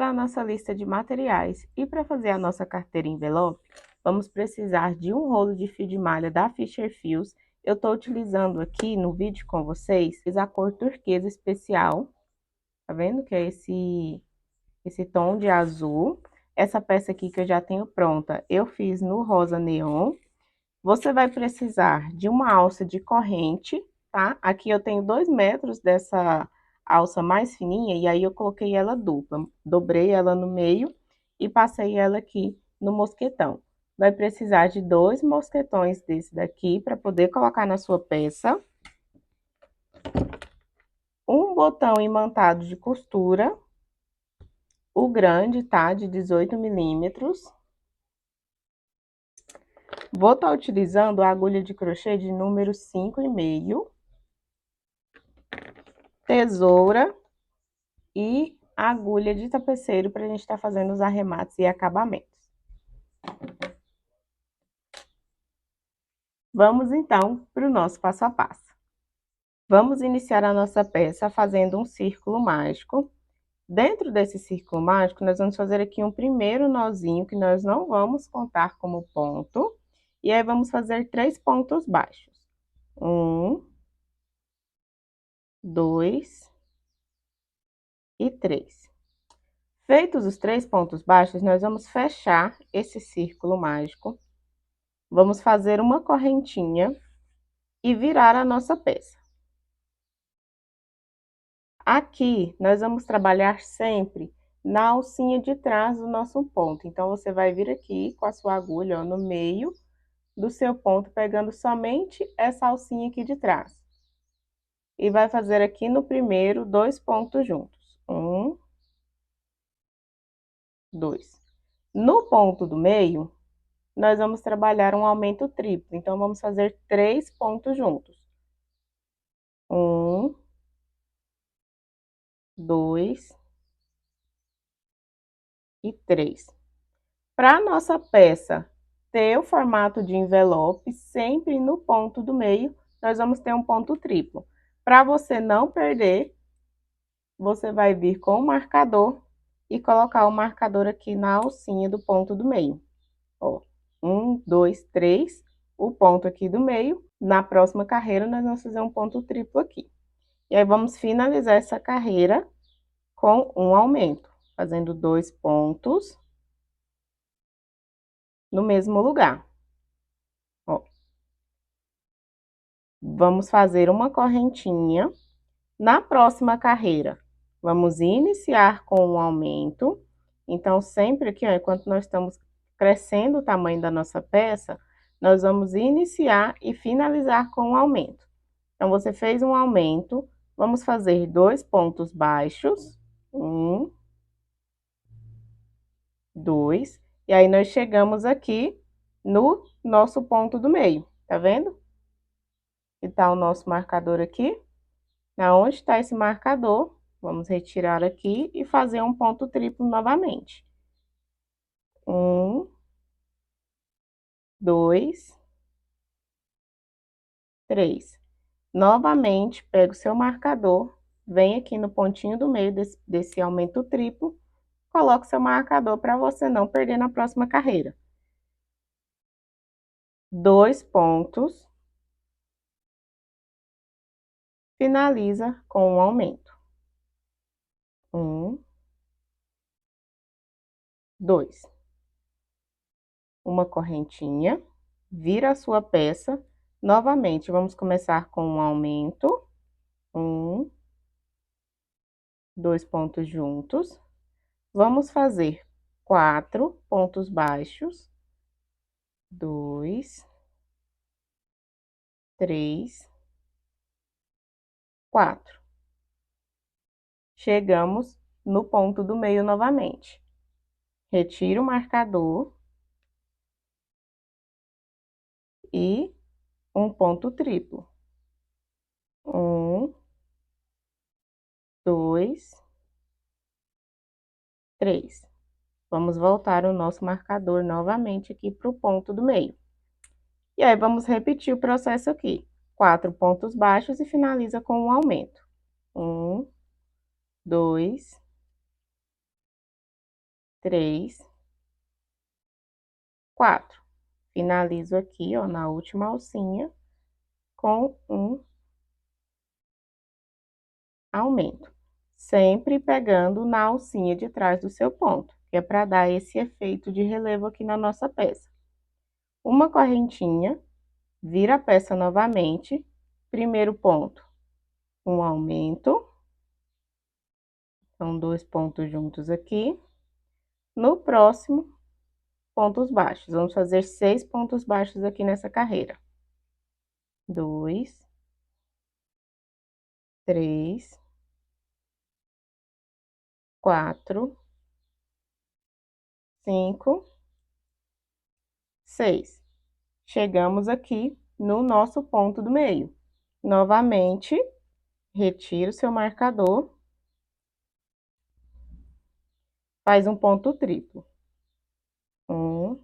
para a nossa lista de materiais e para fazer a nossa carteira envelope, vamos precisar de um rolo de fio de malha da Fisher Fios. Eu estou utilizando aqui no vídeo com vocês a cor turquesa especial, tá vendo que é esse tom de azul. Essa peça aqui que eu já tenho pronta, eu fiz no rosa neon. Você vai precisar de uma alça de corrente, tá? Aqui eu tenho 2 metros dessa alça mais fininha, e aí eu coloquei ela dupla. Dobrei ela no meio e passei ela aqui no mosquetão. Vai precisar de 2 mosquetões desse daqui para poder colocar na sua peça. Um botão imantado de costura. O grande, tá? De 18 milímetros. Vou estar utilizando a agulha de crochê de número 5,5. Tesoura e agulha de tapeceiro para a gente estar fazendo os arremates e acabamentos. Vamos então para o nosso passo a passo. Vamos iniciar a nossa peça fazendo um círculo mágico. Dentro desse círculo mágico, nós vamos fazer aqui um primeiro nozinho que nós não vamos contar como ponto. E aí vamos fazer 3 pontos baixos. 1, 2 e 3. Feitos os 3 pontos baixos, nós vamos fechar esse círculo mágico. Vamos fazer uma correntinha e virar a nossa peça. Aqui, nós vamos trabalhar sempre na alcinha de trás do nosso ponto. Então, você vai vir aqui com a sua agulha, ó, no meio do seu ponto, pegando somente essa alcinha aqui de trás. E vai fazer aqui no primeiro 2 pontos juntos. 1, 2. No ponto do meio, nós vamos trabalhar um aumento triplo. Então, vamos fazer 3 pontos juntos. 1, 2 e 3. Para a nossa peça ter o formato de envelope, sempre no ponto do meio, nós vamos ter um ponto triplo. Para você não perder, você vai vir com o marcador e colocar o marcador aqui na alcinha do ponto do meio. Ó, 1, 2, 3, o ponto aqui do meio. Na próxima carreira, nós vamos fazer um ponto triplo aqui. E aí, vamos finalizar essa carreira com um aumento, fazendo 2 pontos no mesmo lugar. Ó. Vamos fazer uma correntinha. Na próxima carreira, vamos iniciar com um aumento. Então, sempre aqui, ó, enquanto nós estamos crescendo o tamanho da nossa peça, nós vamos iniciar e finalizar com um aumento. Então, você fez um aumento, vamos fazer 2 pontos baixos. 1, 2, e aí nós chegamos aqui no nosso ponto do meio, tá vendo? E tá o nosso marcador aqui. Aonde está esse marcador, vamos retirar aqui e fazer um ponto triplo novamente. 1, 2, 3. Novamente, pega o seu marcador, vem aqui no pontinho do meio desse aumento triplo, coloca o seu marcador para você não perder na próxima carreira. 2 pontos. Finaliza com um aumento. 1, 2. Uma correntinha, vira a sua peça. Novamente, vamos começar com um aumento. 1, 2 pontos juntos. Vamos fazer 4 pontos baixos. 2, 3, 4. Chegamos no ponto do meio novamente. Retira o marcador e um ponto triplo. 1, 2, 3. Vamos voltar o nosso marcador novamente aqui para o ponto do meio. E aí, vamos repetir o processo aqui. 4 pontos baixos e finaliza com um aumento. 1, 2, 3, 4. Finalizo aqui, ó, na última alcinha com um aumento. Sempre pegando na alcinha de trás do seu ponto, que é para dar esse efeito de relevo aqui na nossa peça. Uma correntinha, vira a peça novamente, primeiro ponto, um aumento. São 2 pontos juntos aqui. No próximo, pontos baixos. Vamos fazer 6 pontos baixos aqui nessa carreira. 2, 3, 4, 5, 6. Chegamos aqui no nosso ponto do meio. Novamente, retira o seu marcador. Faz um ponto triplo. 1,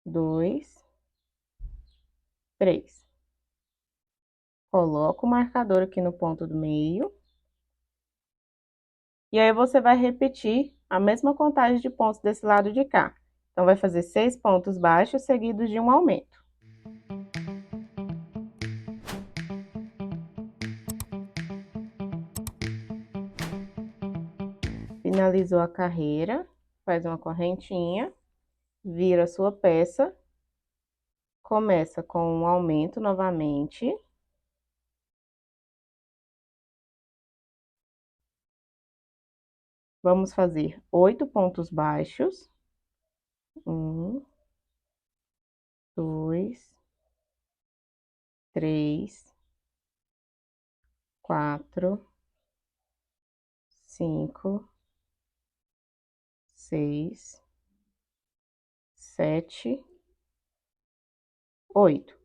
2, 3. Coloca o marcador aqui no ponto do meio. E aí, você vai repetir a mesma contagem de pontos desse lado de cá. Então, vai fazer 6 pontos baixos seguidos de um aumento. Finalizou a carreira, faz uma correntinha, vira a sua peça, começa com um aumento novamente. Vamos fazer 8 pontos baixos. 1, 2, 3, 4, 5, 6, 7, 8.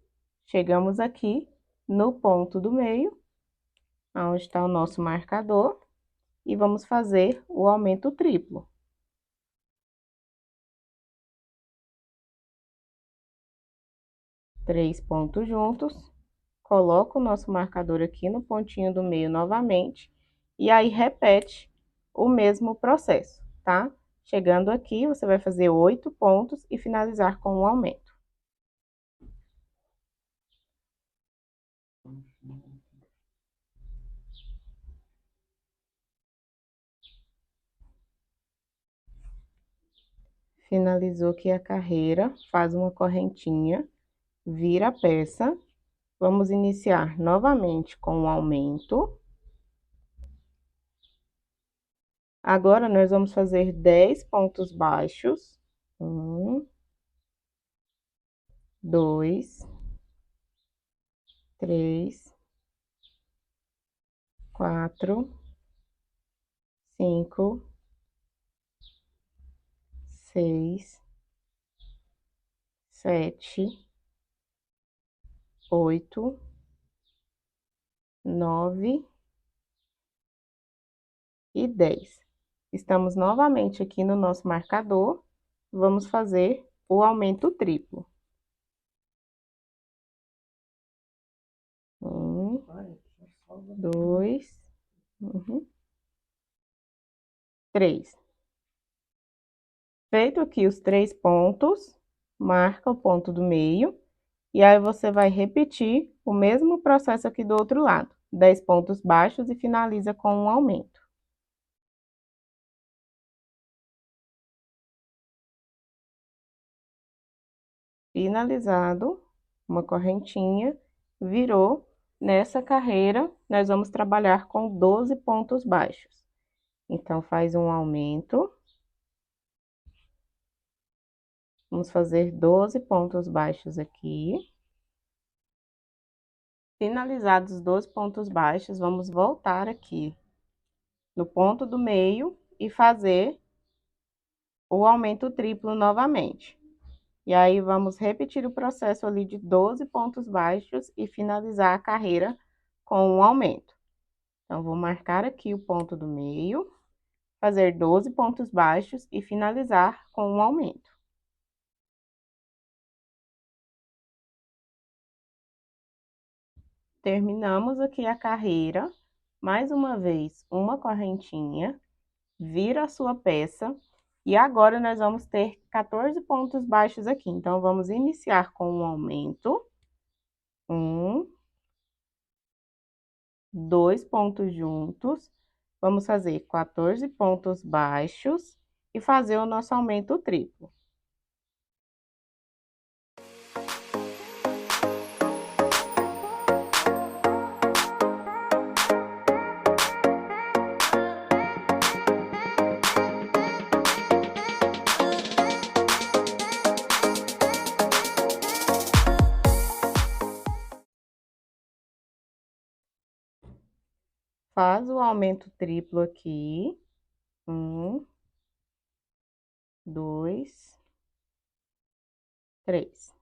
Chegamos aqui no ponto do meio, onde está o nosso marcador, e vamos fazer o aumento triplo. Três pontos juntos, coloca o nosso marcador aqui no pontinho do meio novamente, e aí repete o mesmo processo, tá? Chegando aqui, você vai fazer 8 pontos e finalizar com um aumento. Finalizou aqui a carreira, faz uma correntinha, vira a peça. Vamos iniciar novamente com um aumento. Agora, nós vamos fazer 10 pontos baixos. 1, 2, 3, 4, 5, 6, 7, 8, 9 e 10. Estamos novamente aqui no nosso marcador. Vamos fazer o aumento triplo. 1, 2, 3. Feito aqui os 3 pontos, marca o ponto do meio. E aí, você vai repetir o mesmo processo aqui do outro lado. 10 pontos baixos e finaliza com um aumento. Finalizado, uma correntinha, virou. Nessa carreira, nós vamos trabalhar com 12 pontos baixos. Então, faz um aumento. Vamos fazer 12 pontos baixos aqui. Finalizados os 12 pontos baixos, vamos voltar aqui no ponto do meio e fazer o aumento triplo novamente. E aí, vamos repetir o processo ali de 12 pontos baixos e finalizar a carreira com um aumento. Então, vou marcar aqui o ponto do meio, fazer 12 pontos baixos e finalizar com um aumento. Terminamos aqui a carreira, mais uma vez, uma correntinha, vira a sua peça, E agora, nós vamos ter 14 pontos baixos aqui. Então, vamos iniciar com um aumento. 1, 2 pontos juntos. Vamos fazer 14 pontos baixos e fazer o nosso aumento triplo. Faz o aumento triplo aqui. 1, 2, 3.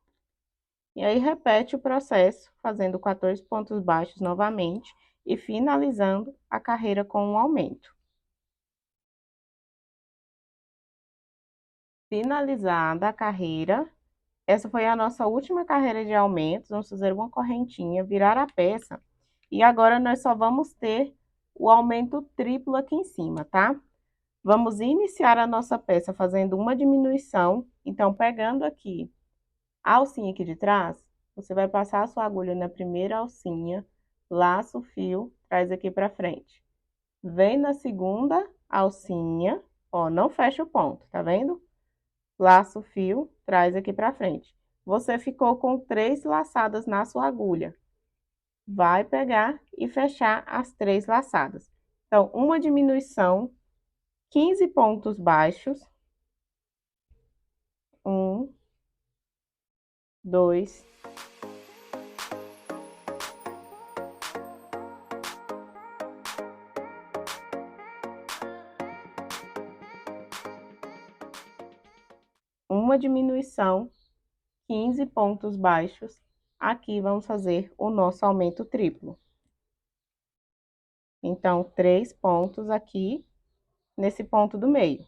E aí, repete o processo, fazendo 14 pontos baixos novamente e finalizando a carreira com um aumento. Finalizada a carreira, essa foi a nossa última carreira de aumentos. Vamos fazer uma correntinha, virar a peça. E agora, nós só vamos ter o aumento triplo aqui em cima, tá? Vamos iniciar a nossa peça fazendo uma diminuição. Então, pegando aqui a alcinha aqui de trás, você vai passar a sua agulha na primeira alcinha, laça o fio, traz aqui pra frente. Vem na segunda alcinha, ó, não fecha o ponto, tá vendo? Laça o fio, traz aqui pra frente. Você ficou com 3 laçadas na sua agulha. Vai pegar e fechar as 3 laçadas. Então, uma diminuição, 15 pontos baixos. 1, 2, 1 diminuição, 15 pontos baixos. Aqui vamos fazer o nosso aumento triplo. Então, 3 pontos aqui, nesse ponto do meio.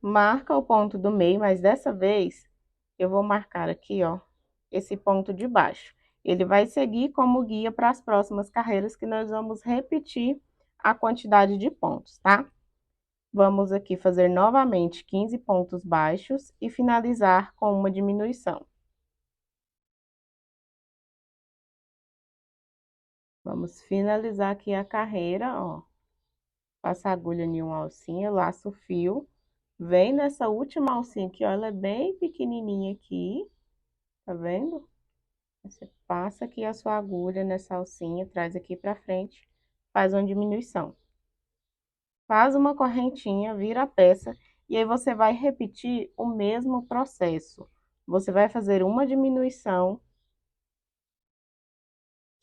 Marca o ponto do meio, mas dessa vez, eu vou marcar aqui, ó, esse ponto de baixo. Ele vai seguir como guia para as próximas carreiras, que nós vamos repetir a quantidade de pontos, tá? Vamos aqui fazer novamente 15 pontos baixos e finalizar com uma diminuição. Vamos finalizar aqui a carreira, ó. Passa a agulha em uma alcinha, laça o fio. Vem nessa última alcinha aqui, ó, ela é bem pequenininha aqui, tá vendo? Você passa aqui a sua agulha nessa alcinha, traz aqui pra frente, faz uma diminuição. Faz uma correntinha, vira a peça, e aí você vai repetir o mesmo processo. Você vai fazer uma diminuição,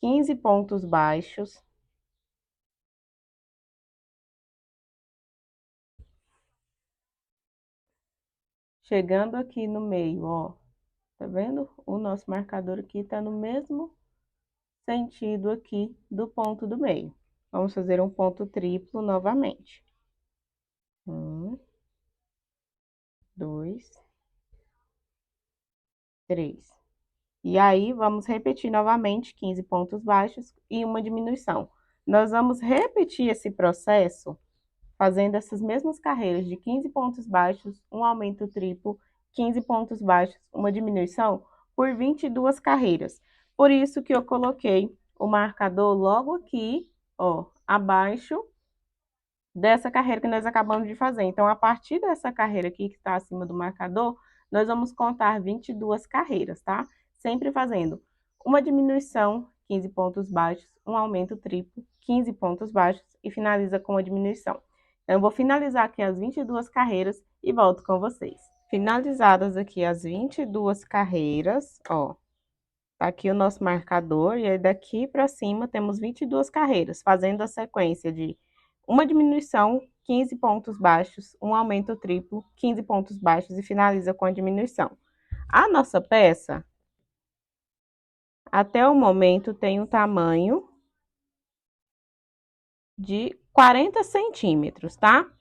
15 pontos baixos. Chegando aqui no meio, ó, tá vendo? O nosso marcador aqui tá no mesmo sentido aqui do ponto do meio. Vamos fazer um ponto triplo novamente. 1, 2, 3. E aí, vamos repetir novamente 15 pontos baixos e uma diminuição. Nós vamos repetir esse processo fazendo essas mesmas carreiras de 15 pontos baixos, um aumento triplo, 15 pontos baixos, uma diminuição, por 22 carreiras. Por isso que eu coloquei o marcador logo aqui, ó, abaixo dessa carreira que nós acabamos de fazer. Então, a partir dessa carreira aqui que está acima do marcador, nós vamos contar 22 carreiras, tá? Sempre fazendo uma diminuição, 15 pontos baixos, um aumento triplo, 15 pontos baixos e finaliza com a diminuição. Então, eu vou finalizar aqui as 22 carreiras e volto com vocês. Finalizadas aqui as 22 carreiras, ó, tá aqui o nosso marcador, e aí daqui para cima temos 22 carreiras, fazendo a sequência de uma diminuição, 15 pontos baixos, um aumento triplo, 15 pontos baixos e finaliza com a diminuição. A nossa peça, até o momento, tem um tamanho de 40 centímetros, tá?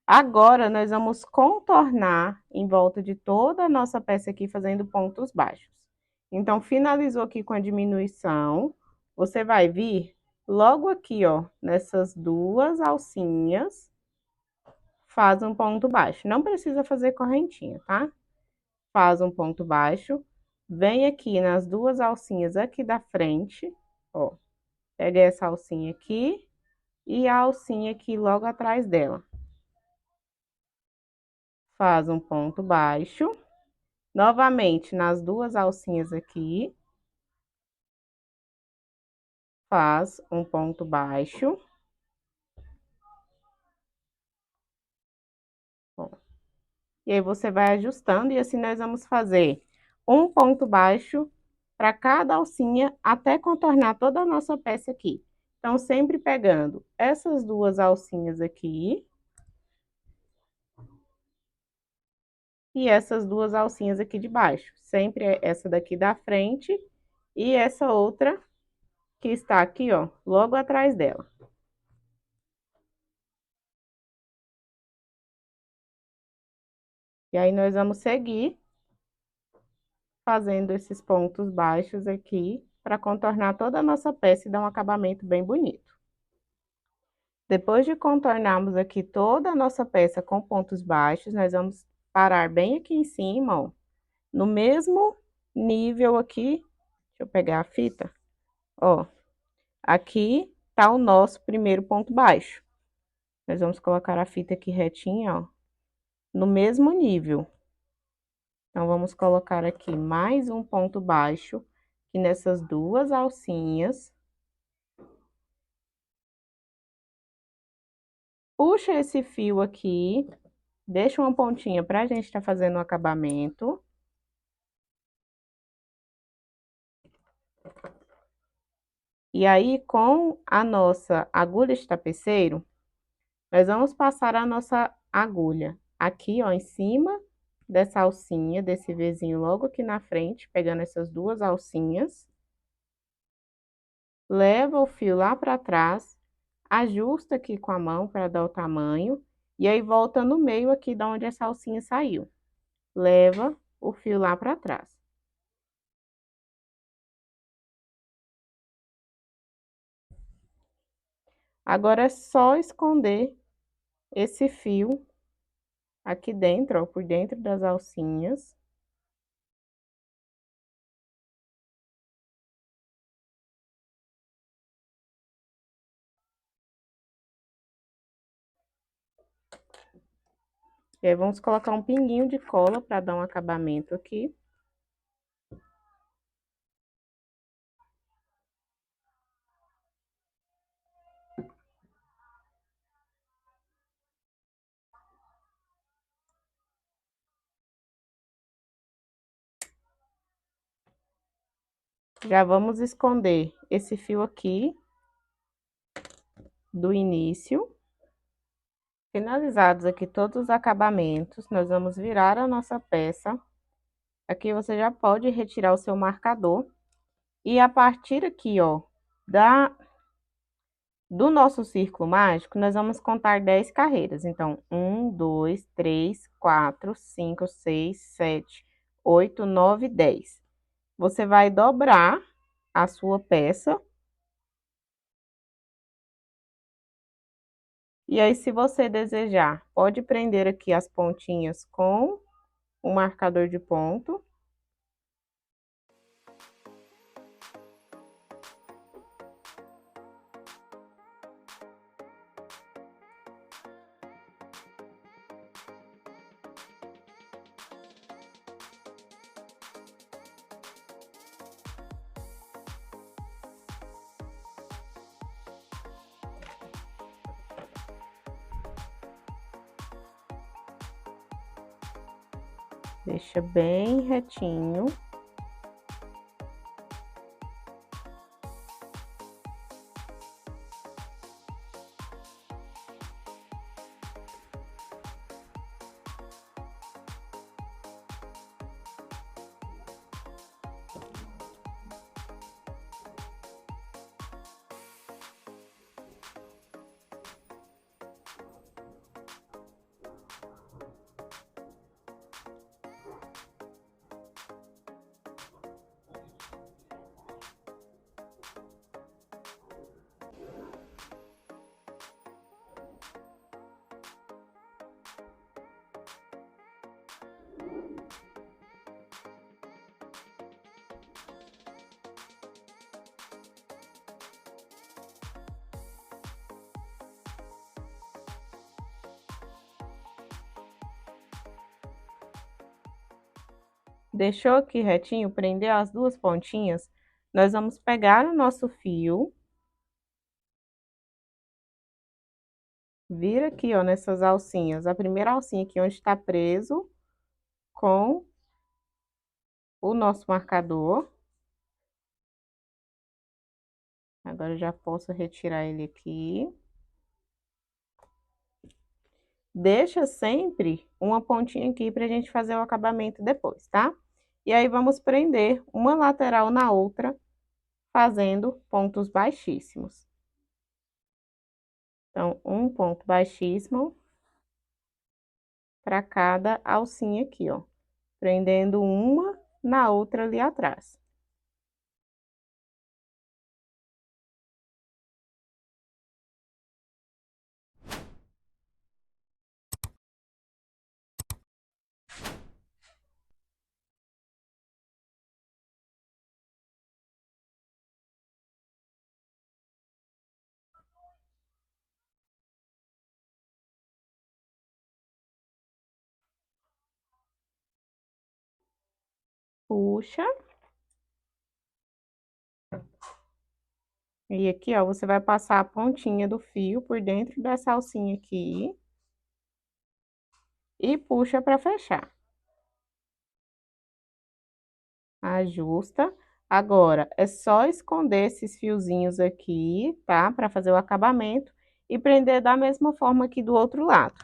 Agora, nós vamos contornar em volta de toda a nossa peça aqui, fazendo pontos baixos. Então, finalizou aqui com a diminuição, você vai vir logo aqui, ó, nessas duas alcinhas, faz um ponto baixo. Não precisa fazer correntinha, tá? Faz um ponto baixo, vem aqui nas duas alcinhas aqui da frente, ó. Pega essa alcinha aqui e a alcinha aqui logo atrás dela. Faz um ponto baixo. Novamente, nas duas alcinhas aqui, faz um ponto baixo. Ó. E aí, você vai ajustando, e assim nós vamos fazer um ponto baixo para cada alcinha, até contornar toda a nossa peça aqui. Então, sempre pegando essas duas alcinhas aqui, e essas duas alcinhas aqui de baixo. Sempre essa daqui da frente, e essa outra que está aqui, ó, logo atrás dela. E aí, nós vamos seguir fazendo esses pontos baixos aqui, para contornar toda a nossa peça e dar um acabamento bem bonito. Depois de contornarmos aqui toda a nossa peça com pontos baixos, nós vamos parar bem aqui em cima, ó, no mesmo nível aqui. Deixa eu pegar a fita, ó. Aqui tá o nosso primeiro ponto baixo. Nós vamos colocar a fita aqui retinha, ó, no mesmo nível. Então, vamos colocar aqui mais um ponto baixo, aqui nessas duas alcinhas. Puxa esse fio aqui, deixa uma pontinha pra gente tá fazendo o acabamento. E aí, com a nossa agulha de tapeceiro, nós vamos passar a nossa agulha aqui, ó, em cima dessa alcinha, desse Vzinho logo aqui na frente, pegando essas duas alcinhas. Leva o fio lá pra trás, ajusta aqui com a mão para dar o tamanho, e aí volta no meio aqui da onde essa alcinha saiu. Leva o fio lá para trás. Agora é só esconder esse fio aqui dentro, ó, por dentro das alcinhas. E aí, vamos colocar um pinguinho de cola para dar um acabamento aqui. Já vamos esconder esse fio aqui do início. Finalizados aqui todos os acabamentos, nós vamos virar a nossa peça. Aqui você já pode retirar o seu marcador. E a partir aqui, ó, do nosso círculo mágico, nós vamos contar 10 carreiras. Então, 1, 2, 3, 4, 5, 6, 7, 8, 9, 10. Você vai dobrar a sua peça. E aí, se você desejar, pode prender aqui as pontinhas com o marcador de ponto. Deixa bem retinho. Deixou aqui retinho, prendeu as duas pontinhas, nós vamos pegar o nosso fio, vira aqui, ó, nessas alcinhas. A primeira alcinha aqui onde está preso com o nosso marcador. Agora eu já posso retirar ele aqui. Deixa sempre uma pontinha aqui pra gente fazer o acabamento depois, tá? E aí, vamos prender uma lateral na outra, fazendo pontos baixíssimos. Então, um ponto baixíssimo para cada alcinha aqui, ó. Prendendo uma na outra ali atrás. Puxa. E aqui, ó, você vai passar a pontinha do fio por dentro dessa alcinha aqui. E puxa para fechar. Ajusta. Agora, é só esconder esses fiozinhos aqui, tá? Para fazer o acabamento e prender da mesma forma aqui do outro lado.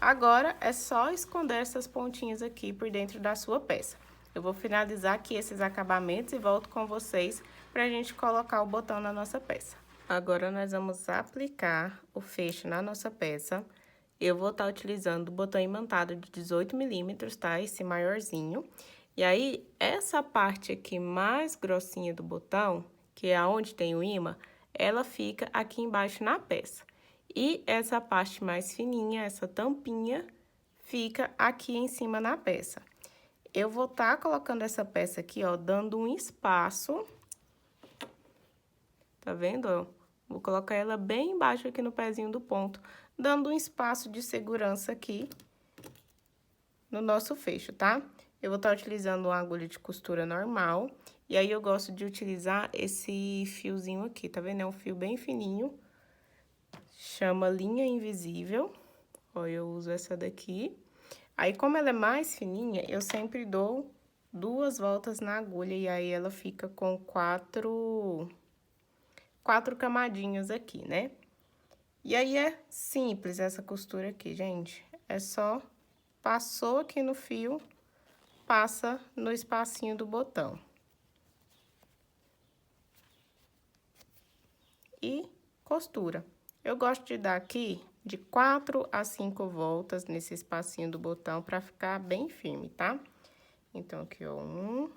Agora, é só esconder essas pontinhas aqui por dentro da sua peça. Eu vou finalizar aqui esses acabamentos e volto com vocês para a gente colocar o botão na nossa peça. Agora, nós vamos aplicar o fecho na nossa peça. Eu vou estar utilizando o botão imantado de 18 milímetros, tá? Esse maiorzinho. E aí, essa parte aqui mais grossinha do botão, que é onde tem o imã, ela fica aqui embaixo na peça. E essa parte mais fininha, essa tampinha, fica aqui em cima na peça. Eu vou estar colocando essa peça aqui, ó, dando um espaço. Tá vendo, ó? Vou colocar ela bem embaixo aqui no pezinho do ponto, dando um espaço de segurança aqui no nosso fecho, tá? Eu vou estar utilizando uma agulha de costura normal. E aí, eu gosto de utilizar esse fiozinho aqui, tá vendo? É um fio bem fininho. Chama linha invisível. Ó, eu uso essa daqui. Aí, como ela é mais fininha, eu sempre dou 2 voltas na agulha. E aí, ela fica com quatro camadinhas aqui, né? E aí, é simples essa costura aqui, gente. É só passou aqui no fio, passa no espacinho do botão. E costura. Eu gosto de dar aqui de 4 a 5 voltas nesse espacinho do botão para ficar bem firme, tá? Então, aqui, ó, 1.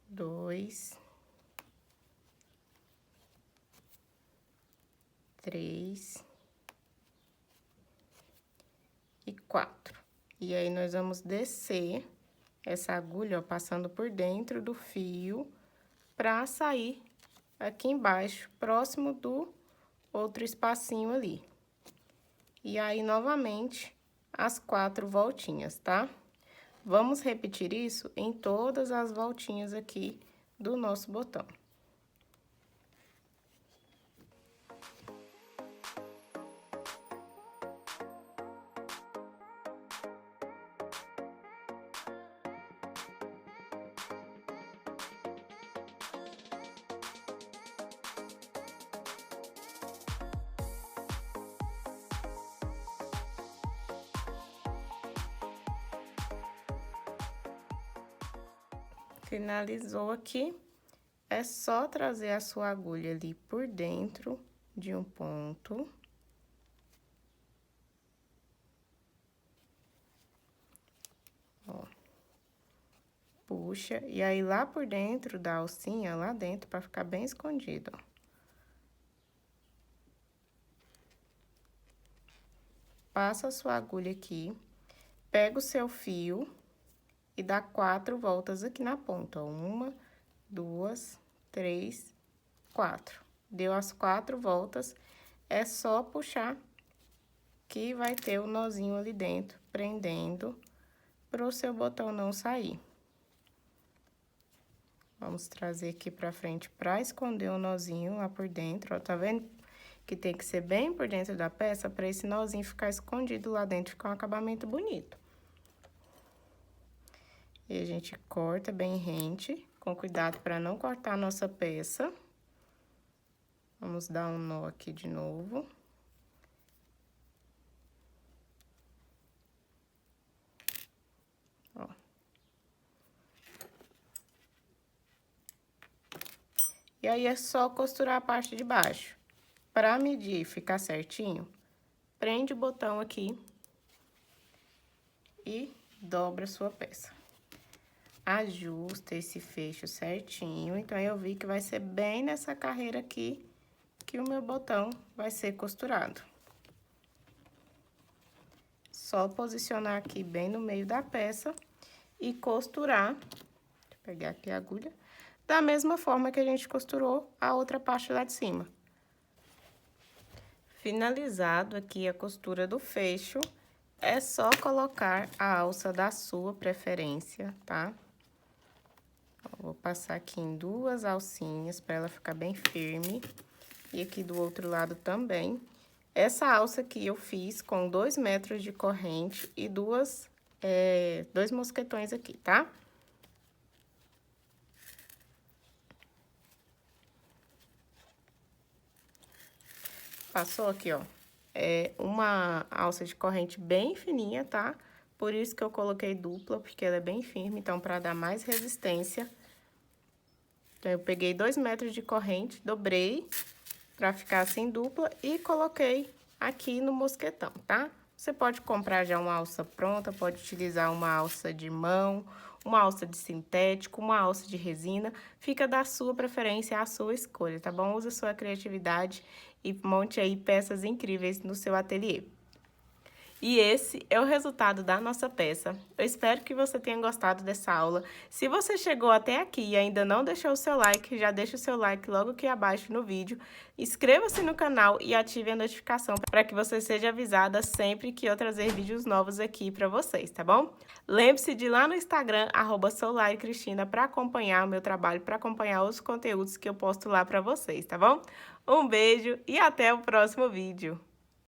2. 3. E 4. E aí, nós vamos descer essa agulha, ó, passando por dentro do fio, pra sair aqui embaixo, próximo do outro espacinho ali. E aí, novamente, as 4 voltinhas, tá? Vamos repetir isso em todas as voltinhas aqui do nosso botão. Finalizou aqui, é só trazer a sua agulha ali por dentro de um ponto. Ó. Puxa, e aí lá por dentro da alcinha, lá dentro, pra ficar bem escondido, ó. passa a sua agulha aqui, pega o seu fio e dá 4 voltas aqui na ponta, ó. 1, 2, 3, 4. Deu as 4 voltas, é só puxar que vai ter o nozinho ali dentro, prendendo, para o seu botão não sair. Vamos trazer aqui pra frente pra esconder o nozinho lá por dentro, ó, tá vendo? Que tem que ser bem por dentro da peça pra esse nozinho ficar escondido lá dentro, ficar um acabamento bonito. E a gente corta bem rente, com cuidado pra não cortar a nossa peça. Vamos dar um nó aqui de novo. Ó. E aí, é só costurar a parte de baixo. Pra medir e ficar certinho, prende o botão aqui e dobra a sua peça. Ajusta esse fecho certinho, então eu vi que vai ser bem nessa carreira aqui que o meu botão vai ser costurado. Só posicionar aqui bem no meio da peça e costurar, deixa eu pegar aqui a agulha, da mesma forma que a gente costurou a outra parte lá de cima. Finalizado aqui a costura do fecho, é só colocar a alça da sua preferência, tá? Vou passar aqui em 2 alcinhas para ela ficar bem firme. E aqui do outro lado também. Essa alça aqui eu fiz com 2 metros de corrente e dois mosquetões aqui, tá? Passou aqui, ó, uma alça de corrente bem fininha, tá? Por isso que eu coloquei dupla, porque ela é bem firme, então, pra dar mais resistência. Então, eu peguei 2 metros de corrente, dobrei pra ficar assim dupla e coloquei aqui no mosquetão, tá? Você pode comprar já uma alça pronta, pode utilizar uma alça de mão, uma alça de sintético, uma alça de resina. Fica da sua preferência, a sua escolha, tá bom? Use a sua criatividade e monte aí peças incríveis no seu ateliê. E esse é o resultado da nossa peça. Eu espero que você tenha gostado dessa aula. Se você chegou até aqui e ainda não deixou o seu like, já deixa o seu like logo aqui abaixo no vídeo. Inscreva-se no canal e ative a notificação para que você seja avisada sempre que eu trazer vídeos novos aqui para vocês, tá bom? Lembre-se de ir lá no Instagram, @soularicristina, para acompanhar o meu trabalho, para acompanhar os conteúdos que eu posto lá para vocês, tá bom? Um beijo e até o próximo vídeo.